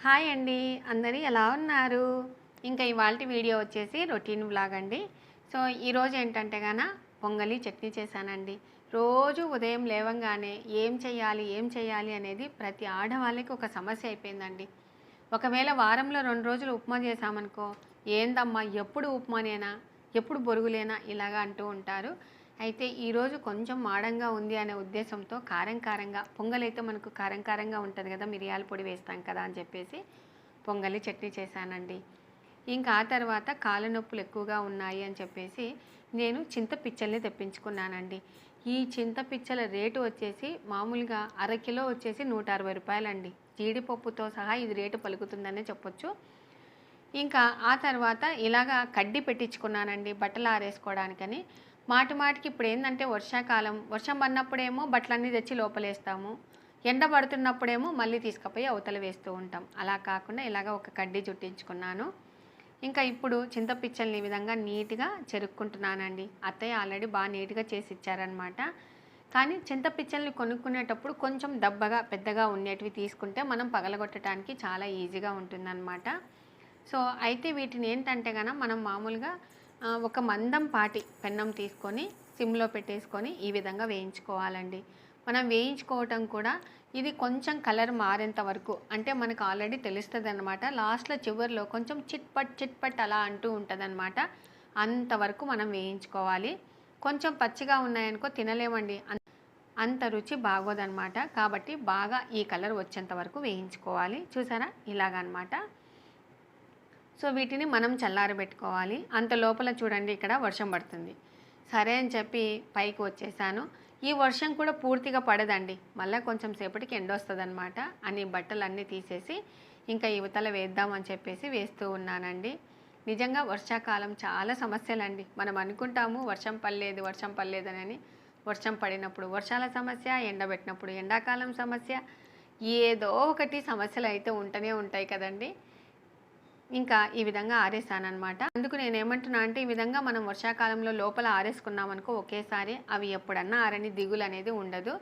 Hi అండి, అందరూ ఎలా ఉన్నారు? ఇంకా ఇవాల్టి వీడియో వచ్చేసి రొటీన్ వ్లాగ్ అండి. సో ఈరోజు ఏంటంటే పొంగలి చట్నీ చేశానండి. రోజు ఉదయం లేవంగానే ఏం చేయాలి అనేది ప్రతి ఆడవాళ్ళకి ఒక సమస్య అయిపోయిందండి. ఒకవేళ వారంలో 2 రోజులు ఉప్మా చేశామనుకో, ఏందమ్మా ఎప్పుడు ఉప్మానేనా, ఎప్పుడు బొరుగులేనా ఇలాగా అంటూ ఉంటారు. అయితే ఈరోజు కొంచెం మాడంగా ఉంది అనే ఉద్దేశంతో కారంగా పొంగలైతే మనకు కారంగా ఉంటుంది కదా, మిరియాల పొడి వేస్తాం కదా అని చెప్పేసి పొంగలి చట్నీ చేశానండి. ఇంకా ఆ తర్వాత కాళ్ళ నొప్పులు ఎక్కువగా ఉన్నాయి అని చెప్పేసి నేను చింతపిచ్చల్ని తెప్పించుకున్నానండి. ఈ చింతపిచ్చల రేటు వచ్చేసి మామూలుగా అరకిలో వచ్చేసి 160 రూపాయలండి. జీడిపప్పుతో సహా ఇది రేటు పలుకుతుందనే చెప్పొచ్చు. ఇంకా ఆ తర్వాత ఇలాగా కడ్డీ పెట్టించుకున్నానండి బట్టలు ఆరేసుకోవడానికని. మాటికి ఇప్పుడు ఏంటంటే వర్షాకాలం, వర్షం పడినప్పుడేమో బట్టలన్నీ తెచ్చి లోపలేస్తాము, ఎండ పడుతున్నప్పుడేమో మళ్ళీ తీసుకుపోయి అవతల వేస్తూ ఉంటాం. అలా కాకుండా ఇలాగ ఒక కడ్డీ చుట్టించుకున్నాను. ఇంకా ఇప్పుడు చింతపిచ్చల్ని ఈ విధంగా నీట్గా చెరుక్కుంటున్నానండి. అత్తయ్య ఆల్రెడీ బాగా నీట్గా చేసి ఇచ్చారనమాట. కానీ చింతపిచ్చల్ని కొనుక్కునేటప్పుడు కొంచెం దబ్బగా పెద్దగా ఉండేటివి తీసుకుంటే మనం పగలగొట్టడానికి చాలా ఈజీగా ఉంటుందన్నమాట. సో అయితే వీటిని ఏంటంటే మనం మామూలుగా ఒక మందం పాటి పెన్నం తీసుకొని సిమ్లో పెట్టేసుకొని ఈ విధంగా వేయించుకోవాలండి. మనం వేయించుకోవటం కూడా ఇది కొంచెం కలర్ మారేంత వరకు, అంటే మనకు ఆల్రెడీ తెలుస్తుంది అనమాట. లాస్ట్లో చివరిలో కొంచెం చిట్పట్ అలా అంటూ ఉంటుంది అనమాట. అంతవరకు మనం వేయించుకోవాలి. కొంచెం పచ్చిగా ఉన్నాయనుకో తినలేమండి, అంత రుచి బాగోదన్నమాట. కాబట్టి బాగా ఈ కలర్ వచ్చేంత వరకు వేయించుకోవాలి. చూసారా ఇలాగనమాట. సో వీటిని మనం చల్లారబెట్టుకోవాలి. అంత లోపల చూడండి ఇక్కడ వర్షం పడుతుంది. సరే అని చెప్పి పైకి వచ్చేసాను. ఈ వర్షం కూడా పూర్తిగా పడదండి, మళ్ళీ కొంచెం సేపటికి ఎండొస్తుంది అనమాట. అని బట్టలన్నీ తీసేసి ఇంకా యువతల వేద్దామని చెప్పేసి వేస్తూ ఉన్నానండి. నిజంగా వర్షాకాలం చాలా సమస్యలండి. మనం అనుకుంటాము వర్షం పడలేదని. వర్షం పడినప్పుడు వర్షాల సమస్య, ఎండబెట్టినప్పుడు ఎండాకాలం సమస్య, ఏదో ఒకటి సమస్యలు అయితే ఉంటూనే ఉంటాయి కదండి. ఇంకా ఈ విధంగా ఆరేసానమాట. అందుకు నేను ఏమంటున్నా అంటే ఈ విధంగా మనం వర్షాకాలంలో లోపల ఆరేసుకున్నామనుకో ఒకేసారి అవి ఎప్పుడన్నా ఆరని దిగులు అనేది ఉండదు.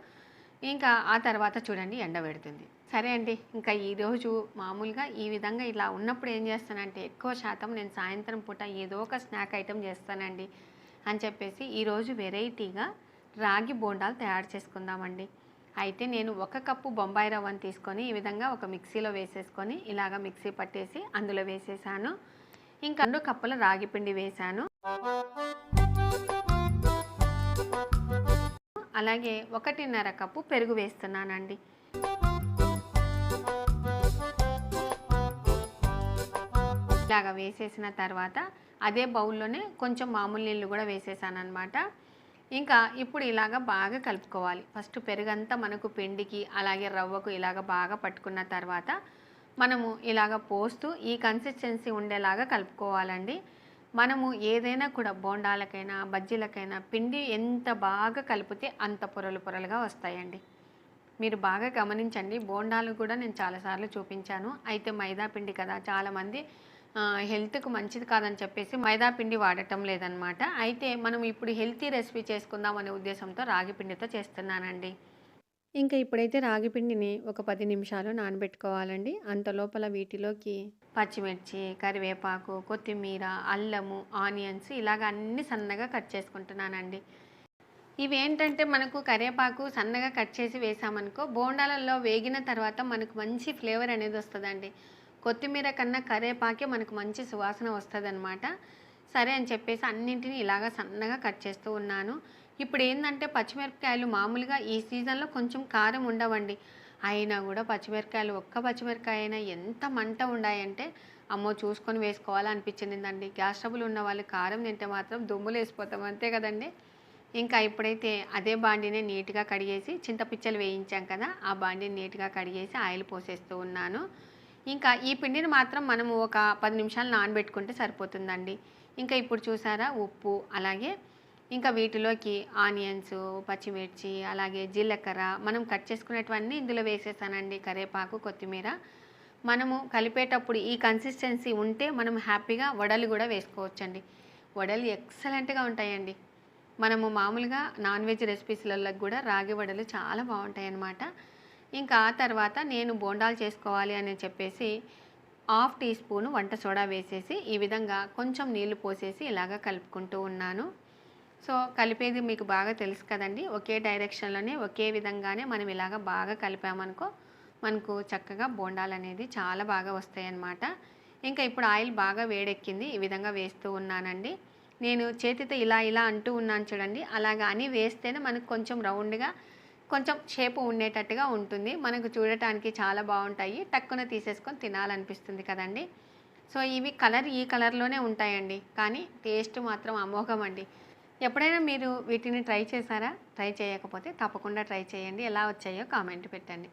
ఇంకా ఆ తర్వాత చూడండి ఎండబెడుతుంది. సరే అండి, ఇంకా ఈరోజు మామూలుగా ఈ విధంగా ఇలా ఉన్నప్పుడు ఏం చేస్తానంటే ఎక్కువ శాతం నేను సాయంత్రం పూట ఏదో ఒక స్నాక్ ఐటెం చేస్తానండి అని చెప్పేసి ఈరోజు వెరైటీగా రాగి బోండాలు తయారు చేసుకుందామండి. అయితే నేను 1 కప్పు బొంబాయి రవ్వను తీసుకొని ఈ విధంగా ఒక మిక్సీలో వేసేసుకొని ఇలాగ మిక్సీ పట్టేసి అందులో వేసేసాను. ఇంకా 2 కప్పుల రాగి పిండి వేసాను. అలాగే 1.5 కప్పు పెరుగు వేస్తున్నానండి. ఇలాగ వేసేసిన తర్వాత అదే బౌల్లోనే కొంచెం మామూలు నీళ్ళు కూడా వేసేసాను అనమాట. ఇంకా ఇప్పుడు ఇలాగ బాగా కలుపుకోవాలి. ఫస్ట్ పెరుగంతా మనకు పిండికి అలాగే రవ్వకు ఇలాగ బాగా పట్టుకున్న తర్వాత మనము ఇలాగ పోస్తూ ఈ కన్సిస్టెన్సీ ఉండేలాగా కలుపుకోవాలండి. మనము ఏదైనా కూడా బోండాలకైనా బజ్జీలకైనా పిండి ఎంత బాగా కలిపితే అంత పొరలుగా వస్తాయండి. మీరు బాగా గమనించండి. బోండాలు కూడా నేను చాలాసార్లు చూపించాను. అయితే మైదా పిండి కదా, చాలామంది హెల్త్కు మంచిది కాదని చెప్పేసి మైదా పిండి వాడటం లేదనమాట. అయితే మనం ఇప్పుడు హెల్తీ రెసిపీ చేసుకుందాం అనే ఉద్దేశంతో రాగి పిండితో చేస్తున్నానండి. ఇంకా ఇప్పుడైతే రాగి పిండిని ఒక 10 నిమిషాలు నానబెట్టుకోవాలండి. అంత లోపల వీటిలోకి పచ్చిమిర్చి, కరివేపాకు, కొత్తిమీర, అల్లము, ఆనియన్స్ ఇలాగ అన్నీ సన్నగా కట్ చేసుకుంటున్నానండి. ఇవేంటంటే మనకు కరివేపాకు సన్నగా కట్ చేసి వేసామనుకో బోండాలలో వేగిన తర్వాత మనకు మంచి ఫ్లేవర్ అనేది వస్తుందండి. కొత్తిమీర కన్నా కరివేపాకే మనకు మంచి సువాసన వస్తుందన్నమాట. సరే అని చెప్పేసి అన్నింటినీ ఇలాగ సన్నగా కట్ చేస్తూ ఉన్నాను. ఇప్పుడు ఏంటంటే పచ్చిమిరపకాయలు మామూలుగా ఈ సీజన్లో కొంచెం కారం ఉండవండి. అయినా కూడా పచ్చిమిరపకాయలు ఒక్క పచ్చిమిరపకాయ అయినా ఎంత మంట ఉన్నాయంటే అమ్మో చూసుకొని వేసుకోవాలనిపించిందండి. గ్యాస్ ట్రబుల్ ఉన్న వాళ్ళు కారం తింటే మాత్రం దుమ్ములు వేసిపోతాం, అంతే కదండి. ఇంకా ఇప్పుడైతే అదే బాండిని నీట్గా కడిగేసి చింతపిచ్చలు వేయించాం కదా, ఆ బాండిని నీట్గా కడిగేసి ఆయిల్ పోసేస్తూ ఉన్నాను. ఇంకా ఈ పిండిని మాత్రం మనము ఒక 10 నిమిషాలు నానబెట్టుకుంటే సరిపోతుందండి. ఇంకా ఇప్పుడు చూసారా ఉప్పు, అలాగే ఇంకా వీటిలోకి ఆనియన్స్, పచ్చిమిర్చి, అలాగే జీలకర్ర మనం కట్ చేసుకునేటివన్నీ ఇందులో వేసేసానండి. కరివేపాకు, కొత్తిమీర. మనము కలిపేటప్పుడు ఈ కన్సిస్టెన్సీ ఉంటే మనం హ్యాపీగా వడలు కూడా వేసుకోవచ్చండి. వడలు ఎక్సలెంట్గా ఉంటాయండి. మనము మామూలుగా నాన్ వెజ్ రెసిపీస్లలో కూడా రాగి వడలు చాలా బాగుంటాయి అన్నమాట. ఇంకా ఆ తర్వాత నేను బోండాలు చేసుకోవాలి అని చెప్పేసి హాఫ్ టీ స్పూను వంట సోడా వేసేసి ఈ విధంగా కొంచెం నీళ్లు పోసేసి ఇలాగ కలుపుకుంటూ ఉన్నాను. సో కలిపేది మీకు బాగా తెలుసు కదండి. ఒకే డైరెక్షన్లోనే ఒకే విధంగానే మనం ఇలాగ బాగా కలిపామనుకో మనకు చక్కగా బోండాలు అనేది చాలా బాగా వస్తాయి అన్నమాట. ఇంకా ఇప్పుడు ఆయిల్ బాగా వేడెక్కింది. ఈ విధంగా వేస్తూ ఉన్నానండి. నేను చేతితో ఇలా ఇలా అంటూ ఉన్నాను చూడండి. అలాగా అని వేస్తేనే మనకు కొంచెం రౌండ్గా కొంచెం షేపు ఉండేటట్టుగా ఉంటుంది. మనకు చూడటానికి చాలా బాగుంటాయి. టక్కున తీసేసుకొని తినాలనిపిస్తుంది కదండి. సో ఇవి ఈ కలర్లోనే ఉంటాయండి. కానీ టేస్ట్ మాత్రం అమోఘం అండి. ఎప్పుడైనా మీరు వీటిని ట్రై చేశారా? ట్రై చేయకపోతే తప్పకుండా ట్రై చేయండి. ఎలా వచ్చాయో కామెంట్ పెట్టండి.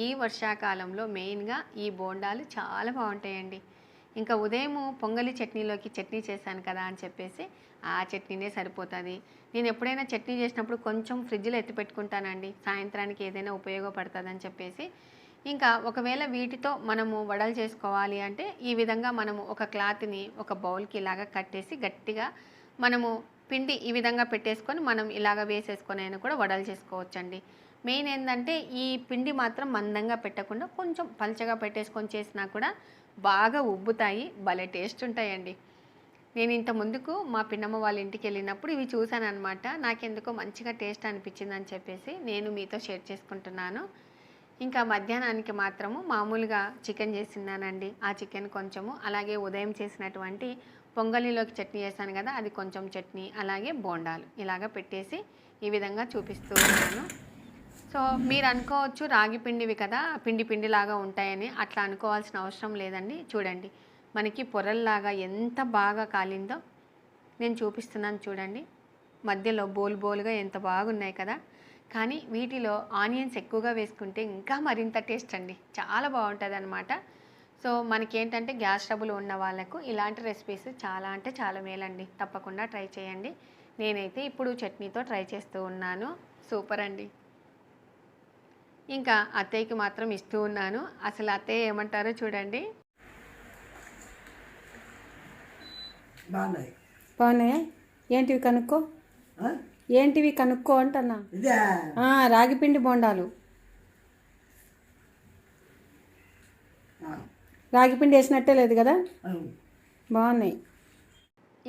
ఈ వర్షాకాలంలో మెయిన్గా ఈ బోండాలు చాలా బాగుంటాయండి. ఇంకా ఉదయం పొంగలి చట్నీలోకి చట్నీ చేశాను కదా అని చెప్పేసి ఆ చట్నీనే సరిపోతుంది. నేను ఎప్పుడైనా చట్నీ చేసినప్పుడు కొంచెం ఫ్రిడ్జ్లో ఎత్తి పెట్టుకుంటానండి. సాయంత్రానికి ఏదైనా ఉపయోగపడుతుందని చెప్పేసి. ఇంకా ఒకవేళ వీటితో మనము వడలు చేసుకోవాలి అంటే ఈ విధంగా మనము ఒక క్లాత్ని ఒక బౌల్కి ఇలాగ కట్టేసి గట్టిగా మనము పిండి ఈ విధంగా పెట్టేసుకొని మనం ఇలాగ వేసేసుకొని అయినా కూడా వడలు చేసుకోవచ్చండి. మెయిన్ ఏంటంటే ఈ పిండి మాత్రం మందంగా పెట్టకుండా కొంచెం పలచగా పెట్టేసుకొని చేసినా కూడా బాగా ఉబ్బుతాయి. భలే టేస్ట్ ఉంటాయండి. నేను ఇంత ముందుకు మా పిన్నమ్మ వాళ్ళ ఇంటికి వెళ్ళినప్పుడు ఇవి చూశాను అనమాట. నాకెందుకో మంచిగా టేస్ట్ అనిపించింది అని చెప్పేసి నేను మీతో షేర్ చేసుకుంటున్నాను. ఇంకా మధ్యాహ్నానికి మాత్రము మామూలుగా చికెన్ చేసినానండి. ఆ చికెన్ కొంచెము, అలాగే ఉదయం చేసినటువంటి పొంగలిలోకి చట్నీ చేశాను కదా అది కొంచెం చట్నీ, అలాగే బోండాలు ఇలాగ పెట్టేసి ఈ విధంగా చూపిస్తూ ఉన్నాను. సో మీరు అనుకోవచ్చు రాగి పిండివి కదా పిండి పిండిలాగా ఉంటాయని. అట్లా అనుకోవాల్సిన అవసరం లేదండి. చూడండి మనకి పొరల్లాగా ఎంత బాగా కాలిందో నేను చూపిస్తున్నాను చూడండి. మధ్యలో బోలుగా ఎంత బాగున్నాయి కదా. కానీ వీటిలో ఆనియన్స్ ఎక్కువగా వేసుకుంటే ఇంకా మరింత టేస్ట్ అండి. చాలా బాగుంటుంది అనమాట. సో మనకేంటంటే గ్యాస్ ట్రబుల్ ఉన్న వాళ్ళకు ఇలాంటి రెసిపీస్ చాలా అంటే చాలా మేలండి. తప్పకుండా ట్రై చేయండి. నేనైతే ఇప్పుడు చట్నీతో ట్రై చేస్తూ ఉన్నాను. సూపర్ అండి. ఇంకా అత్తయ్యకి మాత్రం ఇస్తూ ఉన్నాను. అసలు అత్తయ్య ఏమంటారో చూడండి. బాగున్నాయా? ఏంటివి కనుక్కో, ఏంటివి కనుక్కో అంటన్నా. రాగిపిండి బోండాలు, రాగిపిండి వేసినట్టే లేదు కదా, బాగున్నాయి.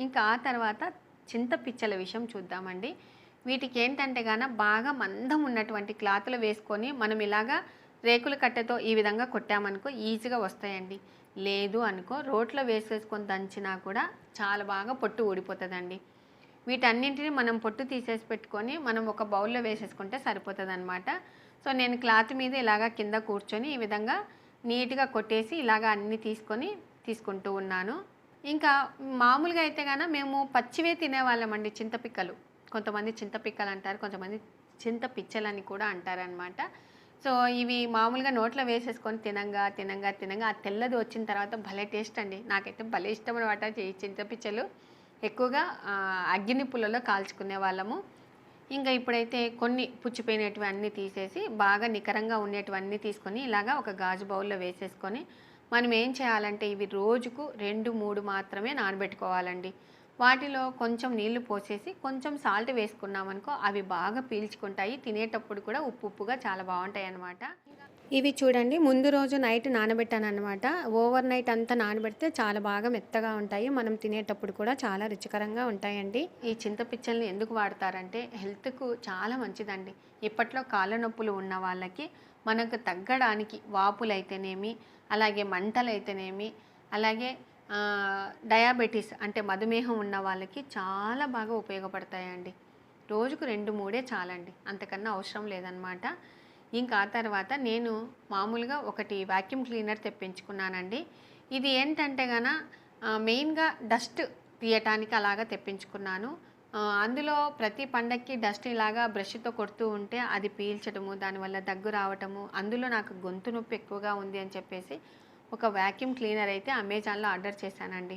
ఇంకా ఆ తర్వాత చింతపిచ్చల విషయం చూద్దామండి. వీటికి ఏంటంటే గాన బాగా మందం ఉన్నటువంటి క్లాతులు వేసుకొని మనం ఇలాగా రేకుల కట్టెతో ఈ విధంగా కొట్టామనుకో ఈజీగా వస్తాయండి. లేదు అనుకో రోట్లో వేసేసుకొని దంచినా కూడా చాలా బాగా పొట్టు ఊడిపోతుందండి. వీటన్నింటినీ మనం పొట్టు తీసేసి పెట్టుకొని మనం ఒక బౌల్లో వేసేసుకుంటే సరిపోతుంది అనమాట. సో నేను క్లాత్ మీద ఇలాగా కింద కూర్చొని ఈ విధంగా నీట్గా కొట్టేసి ఇలాగా అన్నీ తీసుకుంటూ ఉన్నాను. ఇంకా మామూలుగా అయితే కనుక మేము పచ్చివే తినేవాళ్ళమండి చింతపిక్కలు. కొంతమంది చింతపిక్కలు అంటారు, కొంతమంది చింతపిచ్చలని కూడా అంటారనమాట. సో ఇవి మామూలుగా నోట్లో వేసేసుకొని తినంగా ఆ తెల్లది వచ్చిన తర్వాత భలే టేస్ట్ అండి. నాకైతే భలే ఇష్టం అనమాట ఈ చింతపిచ్చలు. ఎక్కువగా అగ్గినిప్పులలో కాల్చుకునే వాళ్ళము. ఇంకా ఇప్పుడైతే కొన్ని పుచ్చిపోయినటివి అన్నీ తీసేసి బాగా నికరంగా ఉండేటివన్నీ తీసుకొని ఇలాగా ఒక గాజు బౌల్లో వేసేసుకొని మనం ఏం చేయాలంటే ఇవి రోజుకు 2-3 మాత్రమే నానబెట్టుకోవాలండి. వాటిలో కొంచెం నీళ్లు పోసేసి కొంచెం సాల్ట్ వేసుకున్నామనుకో అవి బాగా పీల్చుకుంటాయి. తినేటప్పుడు కూడా ఉప్పుగా చాలా బాగుంటాయి అన్నమాట. ఇవి చూడండి ముందు రోజు నైట్ నానబెట్టాను అనమాట. ఓవర్ నైట్ అంతా నానబెడితే చాలా బాగా మెత్తగా ఉంటాయి. మనం తినేటప్పుడు కూడా చాలా రుచికరంగా ఉంటాయండి. ఈ చింతపిచ్చల్ని ఎందుకు వాడతారంటే హెల్త్కు చాలా మంచిదండి. ఇప్పట్లో కాళ్ళ నొప్పులు ఉన్న వాళ్ళకి మనకు తగ్గడానికి వాపులైతేనేమి, అలాగే మంటలైతేనేమి, అలాగే డయాబెటీస్ అంటే మధుమేహం ఉన్న వాళ్ళకి చాలా బాగా ఉపయోగపడతాయండి. రోజుకు 2-3 చాలండి, అంతకన్నా అవసరం లేదనమాట. ఇంకా ఆ తర్వాత నేను మామూలుగా ఒకటి వాక్యూమ్ క్లీనర్ తెప్పించుకున్నానండి. ఇది ఏంటంటే గన మెయిన్గా డస్ట్ తీయటానికి అలాగా తెప్పించుకున్నాను. అందులో ప్రతి పండక్కి డస్ట్ ఇలాగా బ్రష్తో కొడుతూ ఉంటే అది పీల్చడము, దానివల్ల దగ్గు రావటము, అందులో నాకు గొంతు నొప్పి ఎక్కువగా ఉంది అని చెప్పేసి ఒక వ్యాక్యూమ్ క్లీనర్ అయితే అమెజాన్లో ఆర్డర్ చేశానండి.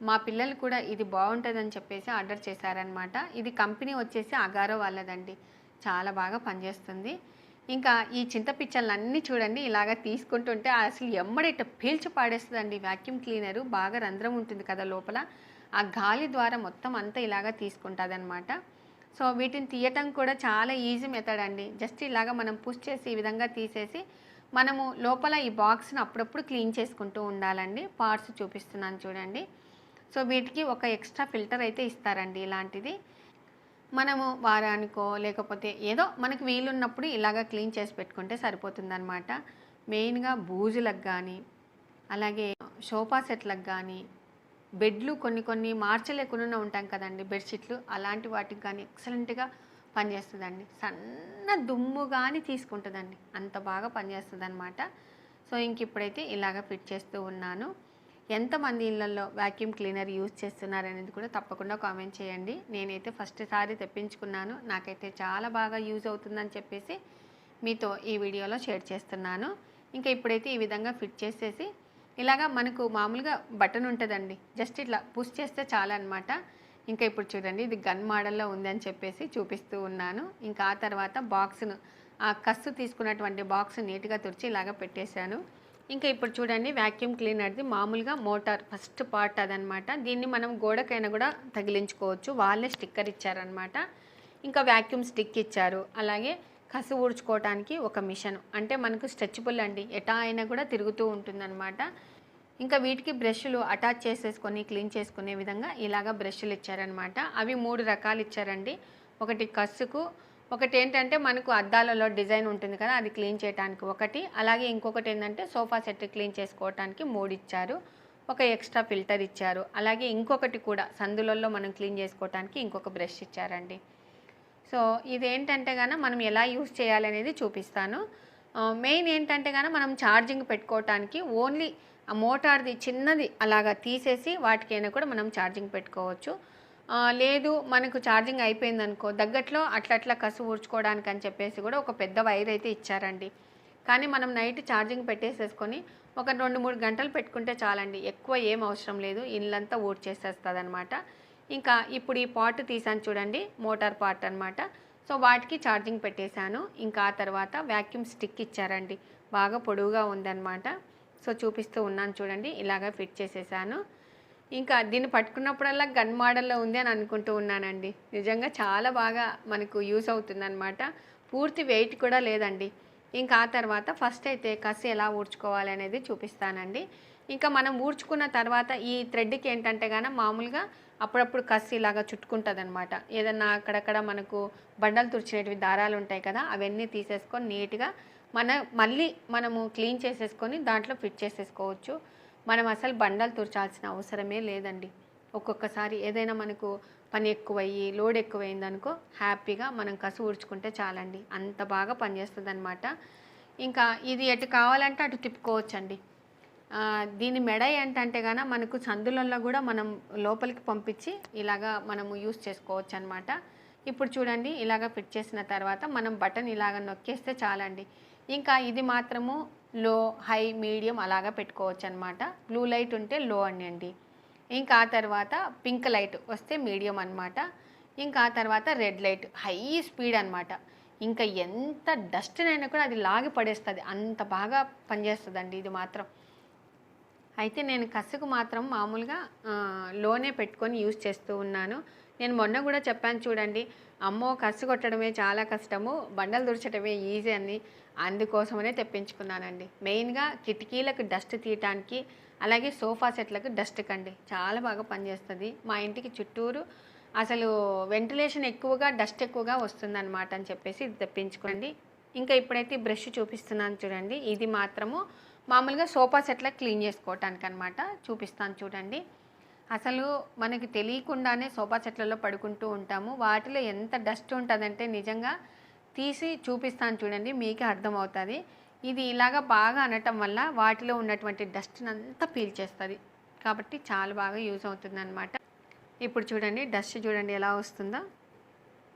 మా పిల్లలు కూడా ఇది బాగుంటుందని చెప్పేసి ఆర్డర్ చేశారనమాట. ఇది కంపెనీ వచ్చేసి అగారో వాళ్ళదండి. చాలా బాగా పనిచేస్తుంది. ఇంకా ఈ చింతపిచ్చలన్నీ చూడండి ఇలాగ తీసుకుంటుంటే అసలు ఎమ్మడిట పీల్చి పాడేస్తుందండి. వ్యాక్యూమ్ క్లీనరు బాగా రంధ్రం ఉంటుంది కదా లోపల, ఆ గాలి ద్వారా మొత్తం అంతా ఇలాగ తీసుకుంటుందన్నమాట. సో వీటిని తీయటం కూడా చాలా ఈజీ మెథడ్ అండి. జస్ట్ ఇలాగ మనం పుష్ చేసి ఈ విధంగా తీసేసి మనము లోపల ఈ బాక్స్ని అప్పుడప్పుడు క్లీన్ చేసుకుంటూ ఉండాలండి. పార్ట్స్ చూపిస్తున్నాను చూడండి. సో వీటికి ఒక ఎక్స్ట్రా ఫిల్టర్ అయితే ఇస్తారండి. ఇలాంటిది మనము వారానికో లేకపోతే ఏదో మనకు వీలున్నప్పుడు ఇలాగ క్లీన్ చేసి పెట్టుకుంటే సరిపోతుందన్నమాట. మెయిన్గా బూజులకు కానీ, అలాగే సోఫా సెట్లకు కానీ, బెడ్లు కొన్ని మార్చలేకుండా ఉంటాం కదండి, బెడ్షీట్లు అలాంటి వాటికి కానీ ఎక్సలెంట్గా పనిచేస్తుందండి. సన్న దుమ్ము కానీ తీసుకుంటుందండి, అంత బాగా పనిచేస్తుంది అనమాట. సో ఇంక ఇప్పుడైతే ఇలాగ ఫిట్ చేస్తూ ఉన్నాను. ఎంతమంది ఇళ్ళల్లో వ్యాక్యూమ్ క్లీనర్ యూజ్ చేస్తున్నారు అనేది కూడా తప్పకుండా కామెంట్ చేయండి. నేనైతే ఫస్ట్ సారి తెప్పించుకున్నాను, నాకైతే చాలా బాగా యూజ్ అవుతుందని చెప్పేసి మీతో ఈ వీడియోలో షేర్ చేస్తున్నాను. ఇంకా ఇప్పుడైతే ఈ విధంగా ఫిట్ చేసేసి ఇలాగా మనకు మామూలుగా బటన్ ఉంటుందండి, జస్ట్ ఇట్లా పుష్ చేస్తే చాలా అనమాట. ఇంకా ఇప్పుడు చూడండి ఇది గన్ మోడల్లో ఉందని చెప్పేసి చూపిస్తూ ఉన్నాను. ఇంకా ఆ తర్వాత బాక్స్ను, ఆ కస్సు తీసుకున్నటువంటి బాక్స్ నీట్గా తుడిచి ఇలాగ పెట్టేశాను. ఇంకా ఇప్పుడు చూడండి వ్యాక్యూమ్ క్లీనర్ది మామూలుగా మోటార్ ఫస్ట్ పార్ట్ అదనమాట. దీన్ని మనం గోడకైనా కూడా తగిలించుకోవచ్చు, వాళ్ళే స్టిక్కర్ ఇచ్చారనమాట. ఇంకా వ్యాక్యూమ్ స్టిక్ ఇచ్చారు, అలాగే కసు ఊడ్చుకోవడానికి ఒక మిషన్, అంటే మనకు స్ట్రెచబుల్ అండి, ఎటా అయినా కూడా తిరుగుతూ ఉంటుందన్నమాట. ఇంకా వీటికి బ్రష్లు అటాచ్ చేసేసుకొని క్లీన్ చేసుకునే విధంగా ఇలాగ బ్రష్లు ఇచ్చారనమాట. అవి 3 రకాలు ఇచ్చారండి. ఒకటి కస్సుకు, ఒకటి ఏంటంటే మనకు అద్దాలలో డిజైన్ ఉంటుంది కదా అది క్లీన్ చేయడానికి ఒకటి, అలాగే ఇంకొకటి ఏంటంటే సోఫా సెట్ క్లీన్ చేసుకోవడానికి 3 ఇచ్చారు. ఒక ఎక్స్ట్రా ఫిల్టర్ ఇచ్చారు, అలాగే ఇంకొకటి కూడా సందులలో మనం క్లీన్ చేసుకోవడానికి ఇంకొక బ్రష్ ఇచ్చారండి. సో ఇదేంటంటే కనుక మనం ఎలా యూస్ చేయాలనేది చూపిస్తాను. మెయిన్ ఏంటంటే కనుక మనం ఛార్జింగ్ పెట్టుకోవటానికి ఓన్లీ ఆ మోటార్ది చిన్నది అలాగా తీసేసి వాటికైనా కూడా మనం ఛార్జింగ్ పెట్టుకోవచ్చు. లేదు మనకు ఛార్జింగ్ అయిపోయిందనుకో దగ్గట్లో అట్లా కసు ఊడ్చుకోవడానికి అని చెప్పేసి కూడా ఒక పెద్ద వైర్ అయితే ఇచ్చారండి. కానీ మనం నైట్ ఛార్జింగ్ పెట్టేసేసుకొని ఒక 2-3 గంటలు పెట్టుకుంటే చాలండి, ఎక్కువ ఏం అవసరం లేదు, ఇల్లంతా ఊడ్చేసేస్తుంది అనమాట. ఇంకా ఇప్పుడు ఈ పార్ట్ తీసాను చూడండి, మోటార్ పార్ట్ అనమాట. సో వాటికి ఛార్జింగ్ పెట్టేశాను. ఇంకా ఆ తర్వాత వ్యాక్యూమ్ స్టిక్ ఇచ్చారండి, బాగా పొడవుగా ఉందన్నమాట. సో చూపిస్తూ ఉన్నాను చూడండి, ఇలాగ ఫిట్ చేసేసాను. ఇంకా దీన్ని పట్టుకున్నప్పుడల్లా గన్ మోడల్లో ఉంది అని అనుకుంటూ ఉన్నానండి. నిజంగా చాలా బాగా మనకు యూస్ అవుతుందన్నమాట. పూర్తి వెయిట్ కూడా లేదండి. ఇంకా ఆ తర్వాత ఫస్ట్ అయితే కసి ఎలా ఊడ్చుకోవాలి అనేది చూపిస్తానండి. ఇంకా మనం ఊడ్చుకున్న తర్వాత ఈ థ్రెడ్కి ఏంటంటే కనుక మామూలుగా అప్పుడప్పుడు కసి ఇలాగా చుట్టుకుంటుంది అనమాట. ఏదన్నా అక్కడక్కడ మనకు బండలు తుడిచినవి దారాలు ఉంటాయి కదా, అవన్నీ తీసేసుకొని నీట్గా మళ్ళీ మనము క్లీన్ చేసేసుకొని దాంట్లో ఫిట్ చేసేసుకోవచ్చు. మనం అసలు బండలు తుర్చాల్సిన అవసరమే లేదండి. ఒక్కొక్కసారి ఏదైనా మనకు పని ఎక్కువయ్యి లోడ్ ఎక్కువైందనుకో హ్యాపీగా మనం కసు ఊడ్చుకుంటే చాలండి, అంత బాగా పనిచేస్తుంది అనమాట. ఇంకా ఇది ఎటు కావాలంటే అటు తిప్పుకోవచ్చండి. దీని మెడ ఏంటంటే కనుక మనకు సందులలో కూడా మనం లోపలికి పంపించి ఇలాగా మనము యూస్ చేసుకోవచ్చు అనమాట. ఇప్పుడు చూడండి ఇలాగ ఫిట్ చేసిన తర్వాత మనం బటన్ ఇలాగ నొక్కేస్తే చాలండి. ఇంకా ఇది మాత్రము లో, హై, మీడియం అలాగా పెట్టుకోవచ్చు అనమాట. బ్లూ లైట్ ఉంటే లో అండి. ఇంకా ఆ తర్వాత పింక్ లైట్ వస్తే మీడియం అనమాట. ఇంకా ఆ తర్వాత రెడ్ లైట్ హై స్పీడ్ అనమాట. ఇంకా ఎంత డస్ట్నైనా కూడా అది లాగి పడేస్తుంది, అంత బాగా పనిచేస్తుందండి ఇది మాత్రం. అయితే నేను కసుకు మాత్రం మామూలుగా లోనే పెట్టుకొని యూజ్ చేస్తూ ఉన్నాను. నేను మొన్న కూడా చెప్పాను చూడండి, అమ్మో కసు కొట్టడమే చాలా కష్టము, బండలు తుడచడమే ఈజీ అని, అందుకోసమనే తెప్పించుకున్నానండి. మెయిన్గా కిటికీలకు డస్ట్ తీయటానికి, అలాగే సోఫా సెట్లకు డస్ట్ కండి చాలా బాగా పనిచేస్తుంది. మా ఇంటికి చుట్టూరు అసలు వెంటిలేషన్ ఎక్కువగా డస్ట్ ఎక్కువగా వస్తుందన్నమాట అని చెప్పేసి ఇది తెప్పించుకోండి. ఇంకా ఇప్పుడైతే బ్రష్ చూపిస్తున్నాను చూడండి, ఇది మాత్రము మామూలుగా సోఫా సెట్లకు క్లీన్ చేసుకోవటానికి అనమాట. చూపిస్తాను చూడండి. అసలు మనకి తెలియకుండానే సోఫా సెట్లలో పడుకుంటూ ఉంటాము, వాటిలో ఎంత డస్ట్ ఉంటుందంటే నిజంగా తీసి చూపిస్తాను చూడండి, మీకే అర్థమవుతుంది. ఇది ఇలాగా బాగా అనటం వల్ల వాటిలో ఉన్నటువంటి డస్ట్ని అంతా పీల్చేస్తుంది, కాబట్టి చాలా బాగా యూజ్ అవుతుంది అనమాట. ఇప్పుడు చూడండి డస్ట్ చూడండి ఎలా వస్తుందో,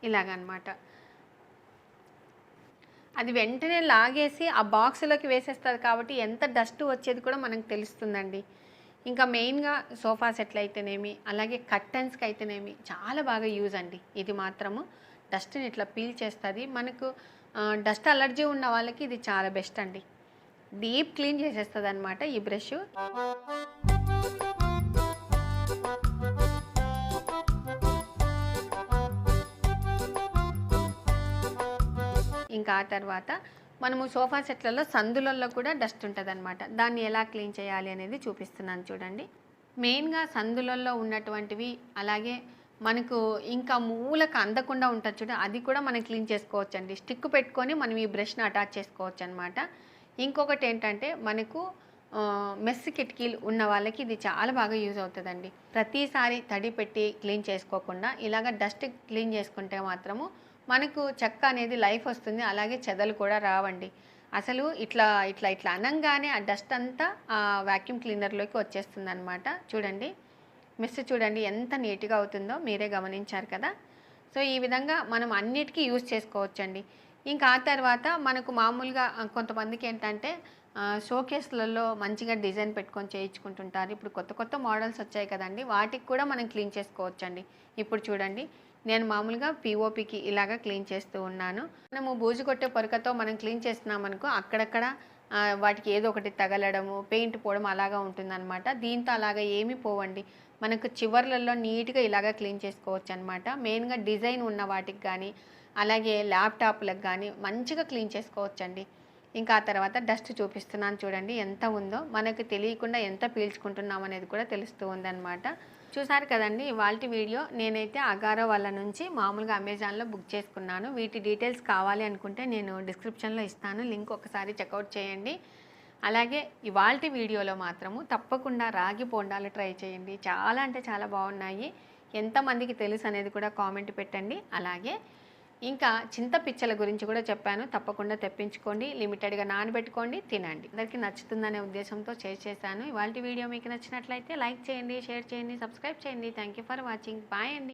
ఇలాగనమాట. అది వెంటనే లాగేసి ఆ బాక్స్లోకి వేసేస్తుంది కాబట్టి ఎంత డస్ట్ వచ్చేది కూడా మనకు తెలుస్తుందండి. ఇంకా మెయిన్గా సోఫా సెట్లు అయితేనేమి, అలాగే కర్టన్స్కి అయితేనేమి చాలా బాగా యూజ్ అండి. ఇది మాత్రము డస్ట్ని ఇట్లా పీల్ చేస్తుంది. మనకు డస్ట్ అలర్జీ ఉన్న వాళ్ళకి ఇది చాలా బెస్ట్ అండి. డీప్ క్లీన్ చేసేస్తుంది అనమాట ఈ బ్రష్. ఇంకా ఆ తర్వాత మనము సోఫా సెట్లలో సందులలో కూడా డస్ట్ ఉంటుందన్నమాట. దాన్ని ఎలా క్లీన్ చేయాలి అనేది చూపిస్తున్నాను చూడండి. మెయిన్గా సందులలో ఉన్నటువంటివి, అలాగే మనకు ఇంకా మూలకు అందకుండా ఉంటుంది చూడ, అది కూడా మనం క్లీన్ చేసుకోవచ్చు అండి. స్టిక్ పెట్టుకొని మనం ఈ బ్రష్ని అటాచ్ చేసుకోవచ్చు అనమాట. ఇంకొకటి ఏంటంటే మనకు మెస్ కిటికీలు ఉన్న వాళ్ళకి ఇది చాలా బాగా యూజ్ అవుతుందండి. ప్రతిసారి తడి పెట్టి క్లీన్ చేసుకోకుండా ఇలాగ డస్ట్ క్లీన్ చేసుకుంటే మాత్రము మనకు చెక్క అనేది లైఫ్ వస్తుంది. అలాగే చెదలు కూడా రావండి. అసలు ఇట్లా ఇట్లా ఇట్లా అనంగానే ఆ డస్ట్ అంతా ఆ వ్యాక్యూమ్ క్లీనర్లోకి వచ్చేస్తుంది అనమాట. చూడండి, మెస్ చూడండి ఎంత నీట్గా అవుతుందో మీరే గమనించారు కదా. సో ఈ విధంగా మనం అన్నిటికీ యూజ్ చేసుకోవచ్చండి. ఇంకా ఆ తర్వాత మనకు మామూలుగా కొంతమందికి ఏంటంటే షోకేస్లలో మంచిగా డిజైన్ పెట్టుకొని చేయించుకుంటుంటారు. ఇప్పుడు కొత్త కొత్త మోడల్స్ వచ్చాయి కదండి, వాటికి కూడా మనం క్లీన్ చేసుకోవచ్చండి. ఇప్పుడు చూడండి, నేను మామూలుగా పిఓపికి ఇలాగా క్లీన్ చేస్తూ ఉన్నాను. మనము బూజు కొట్టే పొరకతో మనం క్లీన్ చేస్తున్నాం అనుకో, అక్కడక్కడ వాటికి ఏదో ఒకటి తగలడము, పెయింట్ పోవడం అలాగా ఉంటుందన్నమాట. దీంతో అలాగా ఏమీ పోవండి. మనకు చివర్లలో నీట్గా ఇలాగా క్లీన్ చేసుకోవచ్చు అనమాట. మెయిన్గా డిజైన్ ఉన్న వాటికి కానీ, అలాగే ల్యాప్టాప్లకు కానీ మంచిగా క్లీన్ చేసుకోవచ్చండి. ఇంకా ఆ తర్వాత డస్ట్ చూపిస్తున్నాను చూడండి ఎంత ఉందో. మనకు తెలియకుండా ఎంత పీల్చుకుంటున్నాం అనేది కూడా తెలుస్తూ ఉందన్నమాట. చూసారు కదండి ఇవాల్టి వీడియో. నేనైతే అగారో వాళ్ళ నుంచి మామూలుగా అమెజాన్లో బుక్ చేసుకున్నాను. వీటి డీటెయిల్స్ కావాలి అనుకుంటే నేను డిస్క్రిప్షన్లో ఇస్తాను, లింక్ ఒకసారి చెక్అవుట్ చేయండి. అలాగే ఇవాల్టి వీడియోలో మాత్రము తప్పకుండా రాగి బోండాలు ట్రై చేయండి. చాలా అంటే చాలా బాగున్నాయి. ఎంతమందికి తెలుసు అనేది కూడా కామెంట్ పెట్టండి. అలాగే ఇంకా చింత పిచ్చల గురించి కూడా చెప్పాను, తప్పకుండా తెప్పించుకోండి. లిమిటెడ్గా నానబెట్టుకోండి, తినండి. అందరికీ నచ్చుతుందనే ఉద్దేశంతో చేశాను. ఇవాల్టి వీడియో మీకు నచ్చినట్లయితే లైక్ చేయండి, షేర్ చేయండి, సబ్స్క్రైబ్ చేయండి. Thank you for watching. Bye అండి.